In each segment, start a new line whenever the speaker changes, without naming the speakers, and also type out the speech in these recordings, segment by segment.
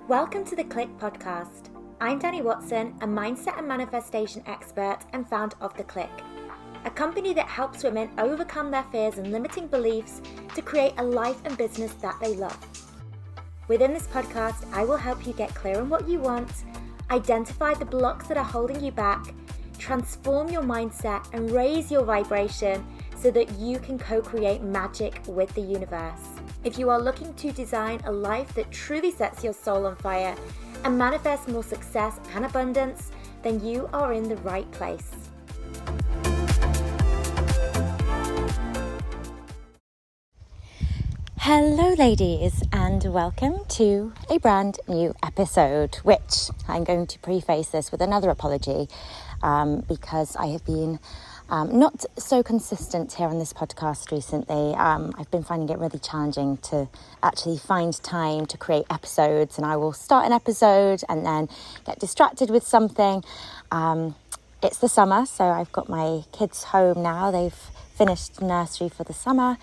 Welcome to the Click podcast. I'm Dani Watson, a mindset and manifestation expert and founder of The Click, a company that helps women overcome their fears and limiting beliefs to create a life and business that they love. Within this podcast, I will help you get clear on what you want, identify the blocks that are holding you back, transform your mindset and raise your vibration so that you can co-create magic with the universe. If you are looking to design a life that truly sets your soul on fire and manifest more success and abundance, then you are in the right place. Hello ladies, and welcome to a brand new episode, which I'm going to preface this with another apology because I have been not so consistent here on this podcast recently. I've been finding it really challenging to actually find time to create episodes, and I will start an episode and then get distracted with something. It's the summer, so I've got my kids home now. They've finished nursery for the summer.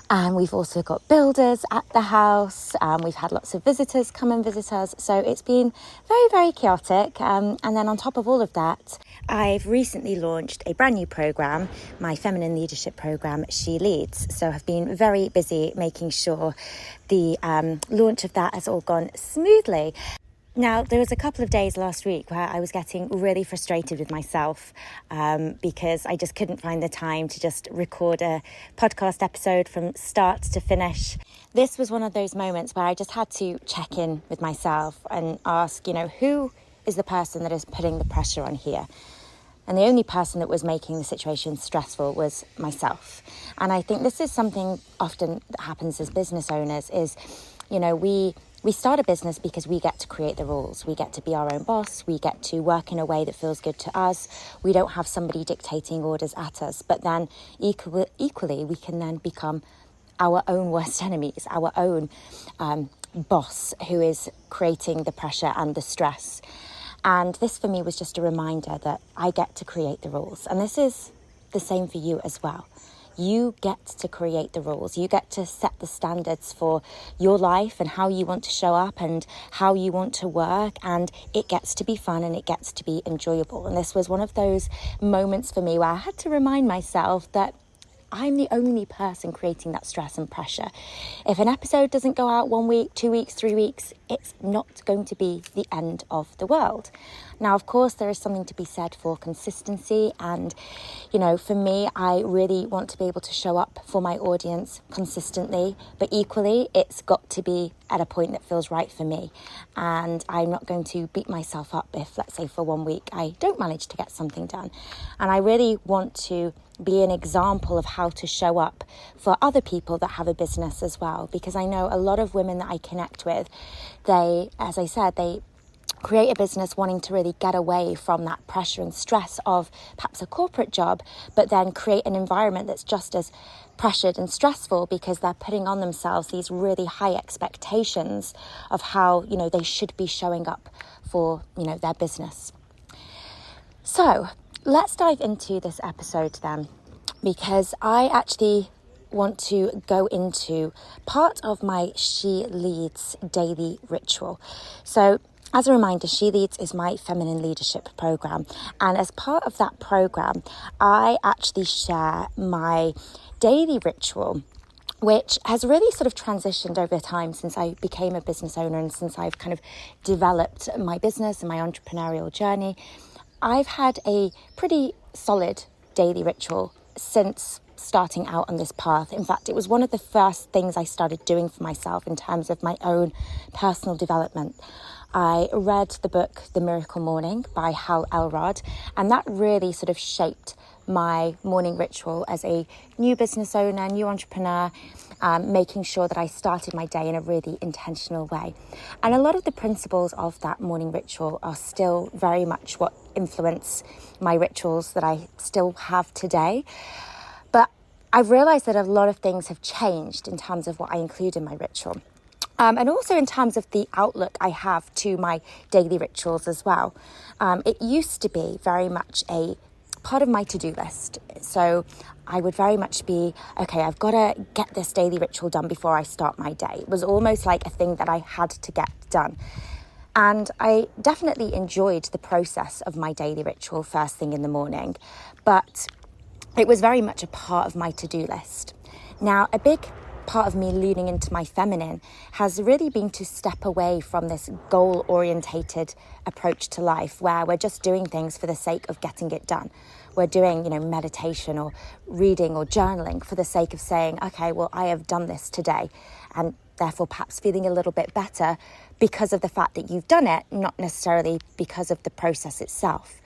And we've also got builders at the house. We've had lots of visitors come and visit us. So it's been very, very chaotic. And then on top of all of that, I've recently launched a brand new program, my feminine leadership program, She Leads. So I've been very busy making sure the launch of that has all gone smoothly. Now, there was a couple of days last week where I was getting really frustrated with myself because I just couldn't find the time to just record a podcast episode from start to finish. This was one of those moments where I just had to check in with myself and ask, who is the person that is putting the pressure on here? And the only person that was making the situation stressful was myself. And I think this is something often that happens as business owners is, we start a business because we get to create the rules. We get to be our own boss. We get to work in a way that feels good to us. We don't have somebody dictating orders at us. But then equally, we can then become our own worst enemies, our own boss who is creating the pressure and the stress. And this for me was just a reminder that I get to create the rules. And this is the same for you as well. You get to create the rules. You get to set the standards for your life and how you want to show up and how you want to work. And it gets to be fun and it gets to be enjoyable. And this was one of those moments for me where I had to remind myself that I'm the only person creating that stress and pressure. If an episode doesn't go out 1 week, 2 weeks, 3 weeks, it's not going to be the end of the world. Now, of course, there is something to be said for consistency. And, for me, I really want to be able to show up for my audience consistently. But equally, it's got to be at a point that feels right for me. And I'm not going to beat myself up if, let's say, for 1 week, I don't manage to get something done. And I really want to be an example of how to show up for other people that have a business as well. Because I know a lot of women that I connect with, they create a business wanting to really get away from that pressure and stress of perhaps a corporate job, but then create an environment that's just as pressured and stressful because they're putting on themselves these really high expectations of how, they should be showing up for, their business. So let's dive into this episode then, because I actually want to go into part of my She Leads daily ritual. So as a reminder, She Leads is my feminine leadership program. And as part of that program, I actually share my daily ritual, which has really sort of transitioned over time since I became a business owner and since I've kind of developed my business and my entrepreneurial journey. I've had a pretty solid daily ritual since starting out on this path. In fact, it was one of the first things I started doing for myself in terms of my own personal development. I read the book The Miracle Morning by Hal Elrod, and that really sort of shaped my morning ritual as a new business owner, new entrepreneur, making sure that I started my day in a really intentional way. And a lot of the principles of that morning ritual are still very much what influence my rituals that I still have today. But I've realized that a lot of things have changed in terms of what I include in my ritual. And also in terms of the outlook I have to my daily rituals as well. It used to be very much a part of my to-do list. So I would very much be, okay, I've got to get this daily ritual done before I start my day. It was almost like a thing that I had to get done. And I definitely enjoyed the process of my daily ritual first thing in the morning, but it was very much a part of my to-do list. Now, a big part of me leaning into my feminine has really been to step away from this goal-orientated approach to life where we're just doing things for the sake of getting it done. We're doing, meditation or reading or journaling for the sake of saying, okay, well, I have done this today, and therefore perhaps feeling a little bit better because of the fact that you've done it, not necessarily because of the process itself.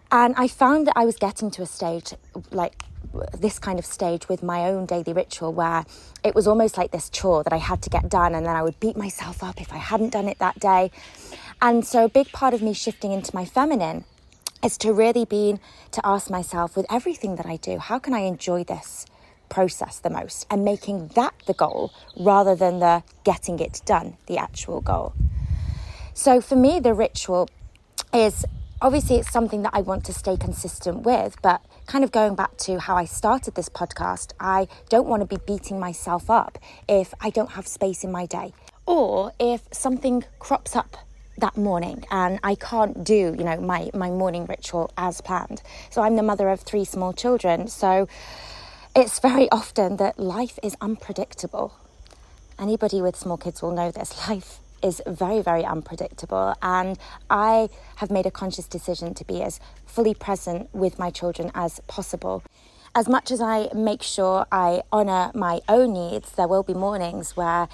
And I found that I was getting to a stage like this kind of stage with my own daily ritual where it was almost like this chore that I had to get done, and then I would beat myself up if I hadn't done it that day. And so a big part of me shifting into my feminine is to really be to ask myself, with everything that I do, how can I enjoy this process the most, and making that the goal rather than the getting it done, the actual goal. So for me, the ritual is obviously it's something that I want to stay consistent with, but kind of going back to how I started this podcast, I don't want to be beating myself up if I don't have space in my day, or if something crops up that morning and I can't do, my morning ritual as planned. So I'm the mother of 3 small children, so it's very often that life is unpredictable. Anybody with small kids will know this. Life is very, very unpredictable, and I have made a conscious decision to be as fully present with my children as possible. As much as I make sure I honour my own needs, there will be mornings where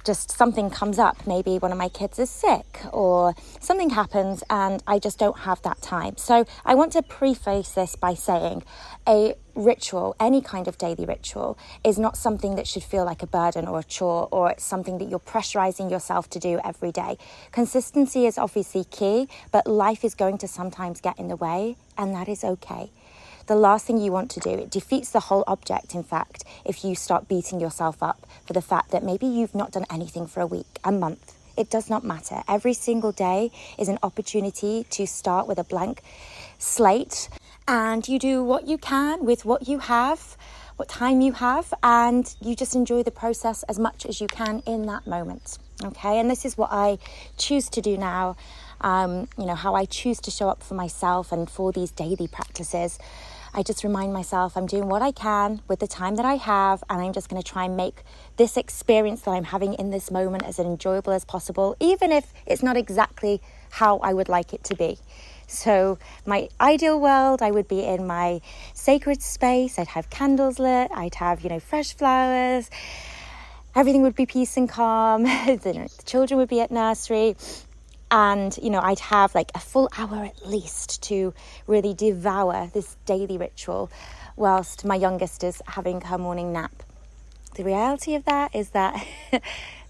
just something comes up. Maybe one of my kids is sick or something happens and I just don't have that time. So I want to preface this by saying a ritual, any kind of daily ritual, is not something that should feel like a burden or a chore, or it's something that you're pressurizing yourself to do every day. Consistency is obviously key, but life is going to sometimes get in the way, and that is okay. The last thing you want to do, it defeats the whole object, in fact, if you start beating yourself up for the fact that maybe you've not done anything for a week, a month. It does not matter. Every single day is an opportunity to start with a blank slate, and you do what you can with what you have, what time you have, and you just enjoy the process as much as you can in that moment. Okay, and this is what I choose to do now. How I choose to show up for myself and for these daily practices. I just remind myself I'm doing what I can with the time that I have, and I'm just going to try and make this experience that I'm having in this moment as enjoyable as possible, even if it's not exactly how I would like it to be. So my ideal world, I would be in my sacred space. I'd have candles lit. I'd have, fresh flowers. Everything would be peace and calm. The children would be at nursery. And, I'd have like a full hour at least to really devour this daily ritual whilst my youngest is having her morning nap. The reality of that is that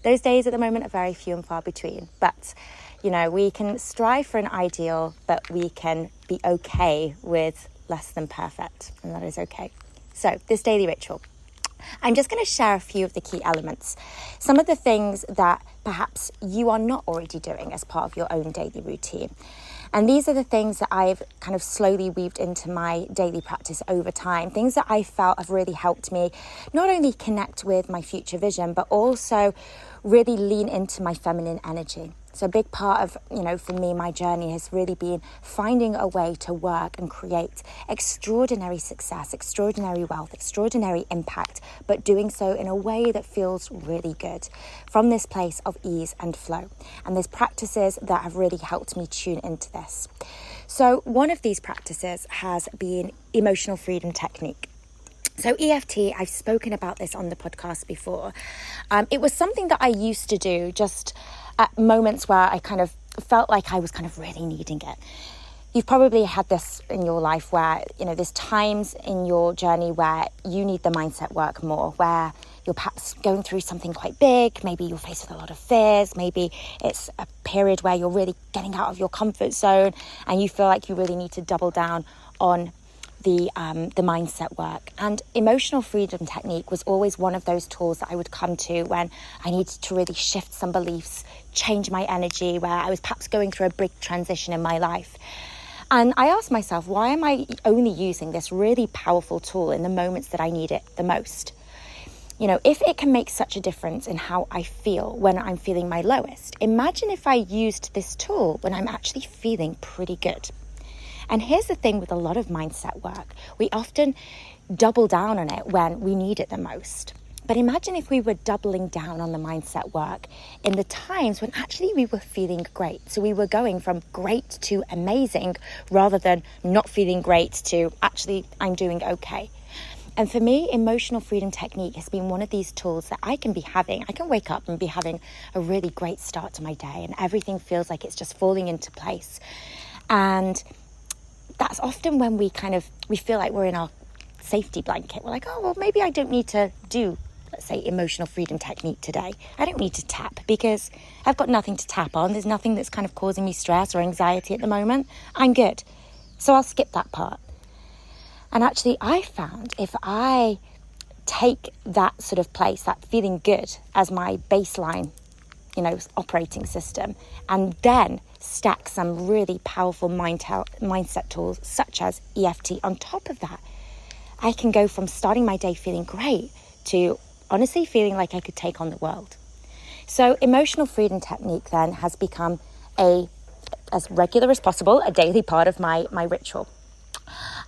those days at the moment are very few and far between. But, we can strive for an ideal, but we can be okay with less than perfect. And that is okay. So this daily ritual, I'm just going to share a few of the key elements. Some of the things that perhaps you are not already doing as part of your own daily routine. And these are the things that I've kind of slowly weaved into my daily practice over time. Things that I felt have really helped me not only connect with my future vision, but also really lean into my feminine energy. So a big part of, for me, my journey has really been finding a way to work and create extraordinary success, extraordinary wealth, extraordinary impact, but doing so in a way that feels really good from this place of ease and flow. And there's practices that have really helped me tune into this. So one of these practices has been emotional freedom technique. So EFT, I've spoken about this on the podcast before. It was something that I used to do just at moments where I kind of felt like I was kind of really needing it. You've probably had this in your life where, there's times in your journey where you need the mindset work more, where you're perhaps going through something quite big. Maybe you're faced with a lot of fears. Maybe it's a period where you're really getting out of your comfort zone and you feel like you really need to double down on the mindset work. And emotional freedom technique was always one of those tools that I would come to when I needed to really shift some beliefs, change my energy, where I was perhaps going through a big transition in my life. And I asked myself, why am I only using this really powerful tool in the moments that I need it the most? if it can make such a difference in how I feel when I'm feeling my lowest, imagine if I used this tool when I'm actually feeling pretty good. And here's the thing with a lot of mindset work. We often double down on it when we need it the most. But imagine if we were doubling down on the mindset work in the times when actually we were feeling great. So we were going from great to amazing rather than not feeling great to actually I'm doing okay. And for me, emotional freedom technique has been one of these tools that I can wake up and be having a really great start to my day and everything feels like it's just falling into place. And that's often when we feel like we're in our safety blanket. We're like, oh, well, maybe I don't need to do, let's say, emotional freedom technique today. I don't need to tap because I've got nothing to tap on. There's nothing that's kind of causing me stress or anxiety at the moment. I'm good. So I'll skip that part. And actually, I found if I take that sort of place, that feeling good as my baseline, operating system, and then stack some really powerful mindset tools such as EFT on top of that, I can go from starting my day feeling great to honestly feeling like I could take on the world. So emotional freedom technique then has become as regular as possible, a daily part of my ritual.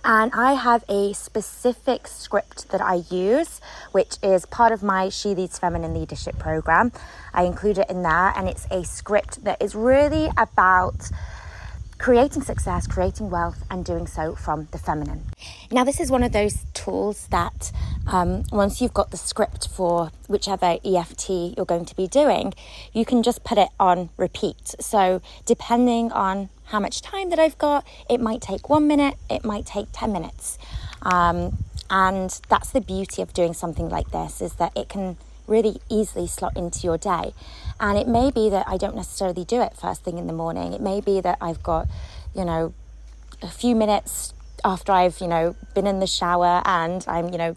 And I have a specific script that I use, which is part of my She Leads Feminine Leadership program. I include it in there, and it's a script that is really about creating success, creating wealth, and doing so from the feminine. Now, this is one of those tools that once you've got the script for whichever EFT you're going to be doing, you can just put it on repeat. So depending on how much time that I've got, it might take 1 minute, it might take 10 minutes. And that's the beauty of doing something like this, is that it can really easily slot into your day. And it may be that I don't necessarily do it first thing in the morning. It may be that I've got, a few minutes after I've, been in the shower and I'm,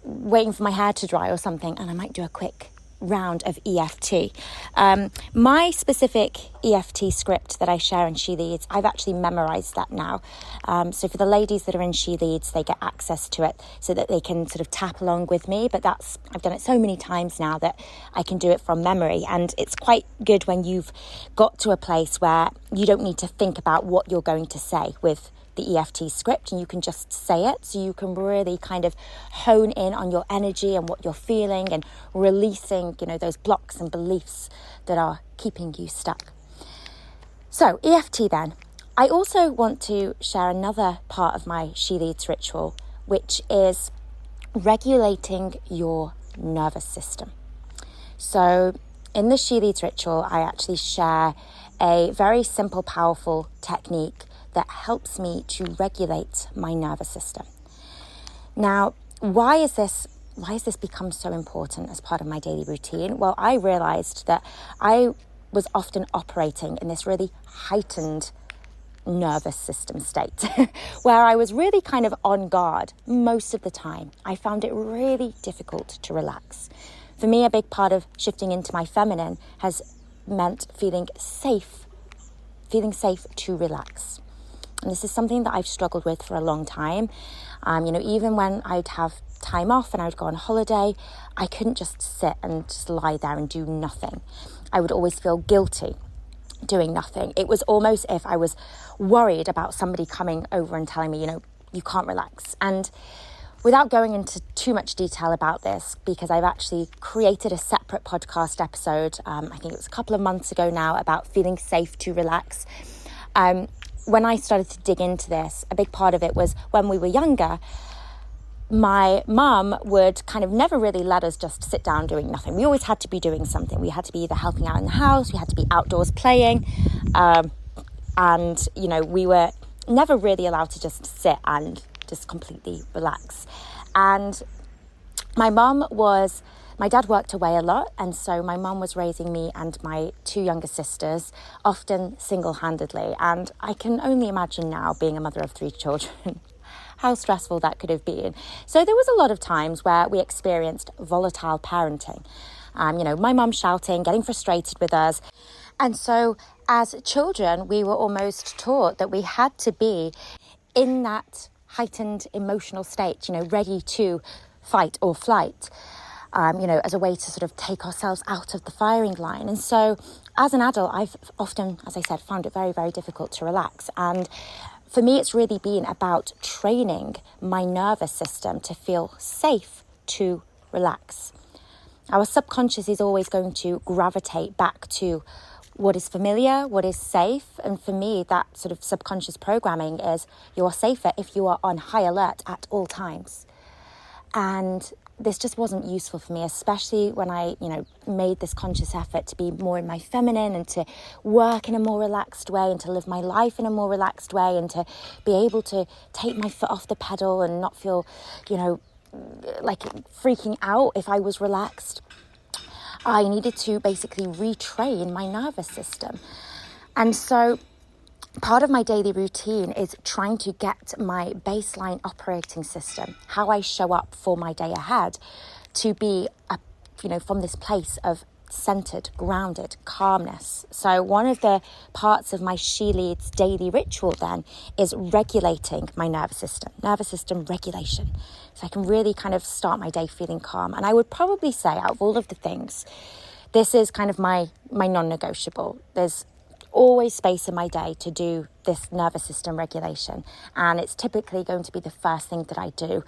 waiting for my hair to dry or something, and I might do a quick round of EFT. My specific EFT script that I share in She Leads, I've actually memorized that now. So for the ladies that are in She Leads, they get access to it so that they can sort of tap along with me. But I've done it so many times now that I can do it from memory. And it's quite good when you've got to a place where you don't need to think about what you're going to say with the EFT script, and you can just say it, so you can really kind of hone in on your energy and what you're feeling and releasing, those blocks and beliefs that are keeping you stuck. So EFT then. I also want to share another part of my She Leads ritual, which is regulating your nervous system. So in the She Leads ritual, I actually share a very simple, powerful technique that helps me to regulate my nervous system. Now, why has this become so important as part of my daily routine? Well, I realized that I was often operating in this really heightened nervous system state where I was really kind of on guard most of the time. I found it really difficult to relax. For me, a big part of shifting into my feminine has meant feeling safe to relax. And this is something that I've struggled with for a long time. Even when I'd have time off and I'd go on holiday, I couldn't just sit and just lie there and do nothing. I would always feel guilty doing nothing. It was almost if I was worried about somebody coming over and telling me, you can't relax. And without going into too much detail about this, because I've actually created a separate podcast episode, I think it was a couple of months ago now, about feeling safe to relax. When I started to dig into this, a big part of it was when we were younger, my mum would kind of never really let us just sit down doing nothing. We always had to be doing something. We had to be either helping out in the house, we had to be outdoors playing, and we were never really allowed to just sit and just completely relax. And my dad worked away a lot, and so my mum was raising me and my 2 younger sisters, often single-handedly. And I can only imagine now, being a mother of 3 children, how stressful that could have been. So there was a lot of times where we experienced volatile parenting. My mum shouting, getting frustrated with us. And so as children, we were almost taught that we had to be in that heightened emotional state, ready to fight or flight. as a way to sort of take ourselves out of the firing line. And so as an adult, I've often, as I said, found it very, very difficult to relax. And for me, it's really been about training my nervous system to feel safe to relax. Our subconscious is always going to gravitate back to what is familiar, what is safe. And for me, that sort of subconscious programming is you're safer if you are on high alert at all times. And this just wasn't useful for me, especially when I, made this conscious effort to be more in my feminine and to work in a more relaxed way and to live my life in a more relaxed way and to be able to take my foot off the pedal and not feel, like freaking out if I was relaxed. I needed to basically retrain my nervous system. And so part of my daily routine is trying to get my baseline operating system, how I show up for my day ahead, to be, from this place of centered, grounded calmness. So one of the parts of my She Leads daily ritual then is regulating my nervous system regulation. So I can really kind of start my day feeling calm. And I would probably say out of all of the things, this is kind of my non-negotiable. There's always space in my day to do this nervous system regulation, and it's typically going to be the first thing that I do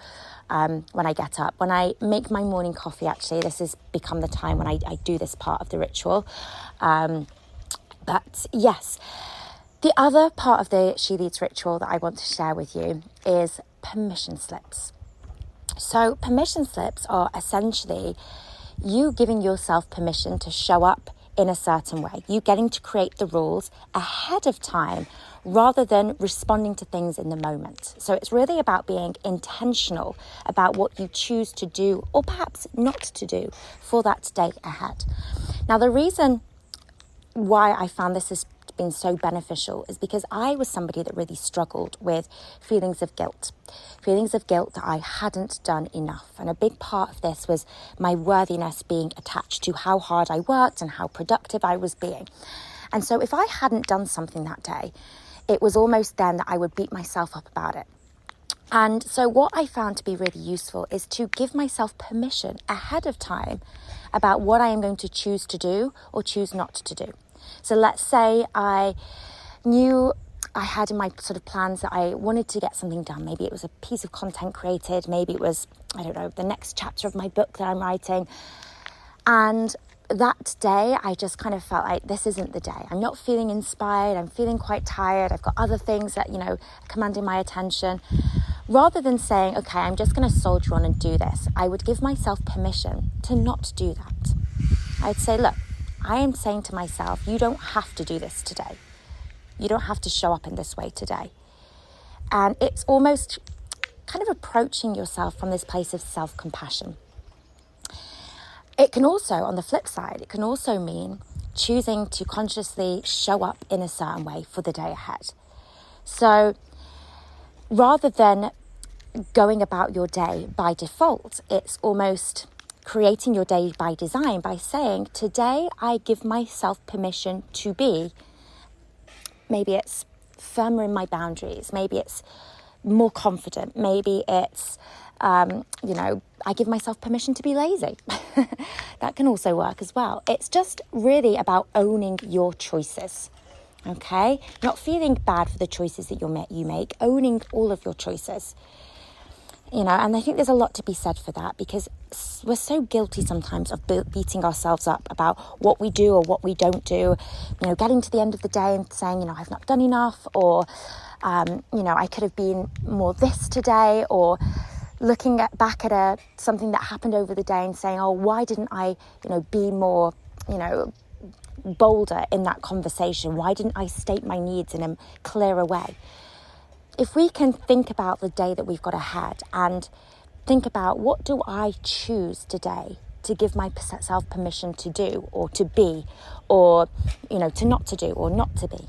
when I get up. When I make my morning coffee, actually, this has become the time when I do this part of the ritual. But yes, the other part of the She Leads ritual that I want to share with you is permission slips. So permission slips are essentially you giving yourself permission to show up in a certain way, you getting to create the rules ahead of time rather than responding to things in the moment. So it's really about being intentional about what you choose to do or perhaps not to do for that day ahead. Now, the reason why I found this has been so beneficial is because I was somebody that really struggled with feelings of guilt that I hadn't done enough. And a big part of this was my worthiness being attached to how hard I worked and how productive I was being. And so if I hadn't done something that day, it was almost then that I would beat myself up about it. And so what I found to be really useful is to give myself permission ahead of time about what I am going to choose to do or choose not to do. So let's say I knew I had in my sort of plans that I wanted to get something done. Maybe it was a piece of content created. Maybe it was, the next chapter of my book that I'm writing. And that day, I just kind of felt like this isn't the day. I'm not feeling inspired. I'm feeling quite tired. I've got other things that, are commanding my attention. Rather than saying, okay, I'm just going to soldier on and do this, I would give myself permission to not do that. I'd say, look, I am saying to myself, you don't have to do this today. You don't have to show up in this way today. And it's almost kind of approaching yourself from this place of self-compassion. It can also, on the flip side, it can also mean choosing to consciously show up in a certain way for the day ahead. So rather than going about your day by default, it's almost creating your day by design by saying, today I give myself permission to be, maybe it's firmer in my boundaries, maybe it's more confident, maybe it's, I give myself permission to be lazy. That can also work as well. It's just really about owning your choices, okay? Not feeling bad for the choices that you make, owning all of your choices. And I think there's a lot to be said for that, because we're so guilty sometimes of beating ourselves up about what we do or what we don't do, getting to the end of the day and saying, I've not done enough, or, I could have been more this today, or looking back at something that happened over the day and saying, oh, why didn't I, be more, bolder in that conversation? Why didn't I state my needs in a clearer way? If we can think about the day that we've got ahead and think about, what do I choose today to give myself permission to do or to be, or, to not to do or not to be,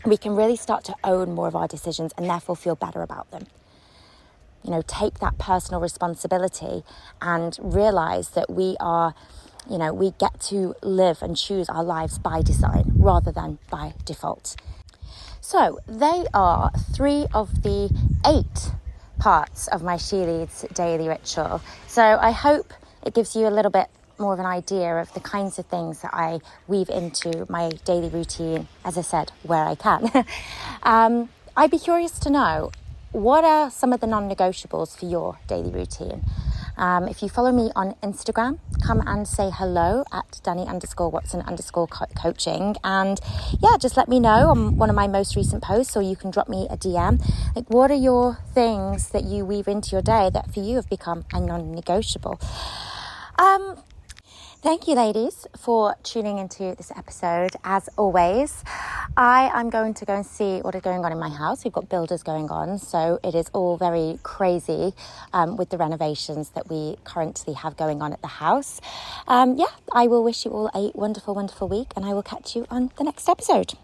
we can really start to own more of our decisions and therefore feel better about them. Take that personal responsibility and realize that we are, we get to live and choose our lives by design rather than by default. So they are 3 of the 8 parts of my She Leads daily ritual. So I hope it gives you a little bit more of an idea of the kinds of things that I weave into my daily routine, as I said, where I can. I'd be curious to know, what are some of the non-negotiables for your daily routine? If you follow me on Instagram, come and say hello at Dani_Watson_coaching. And yeah, just let me know on one of my most recent posts, or you can drop me a DM. Like, what are your things that you weave into your day that for you have become a non-negotiable? Thank you, ladies, for tuning into this episode. As always, I am going to go and see what is going on in my house. We've got builders going on, so it is all very crazy with the renovations that we currently have going on at the house. I will wish you all a wonderful, wonderful week, and I will catch you on the next episode.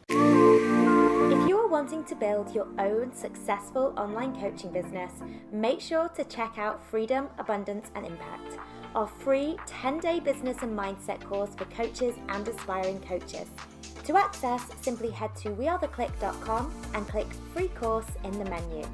If you're wanting to build your own successful online coaching business, make sure to check out Freedom, Abundance and Impact, our free 10-day business and mindset course for coaches and aspiring coaches. To access, simply head to wearetheclick.com and click free course in the menu.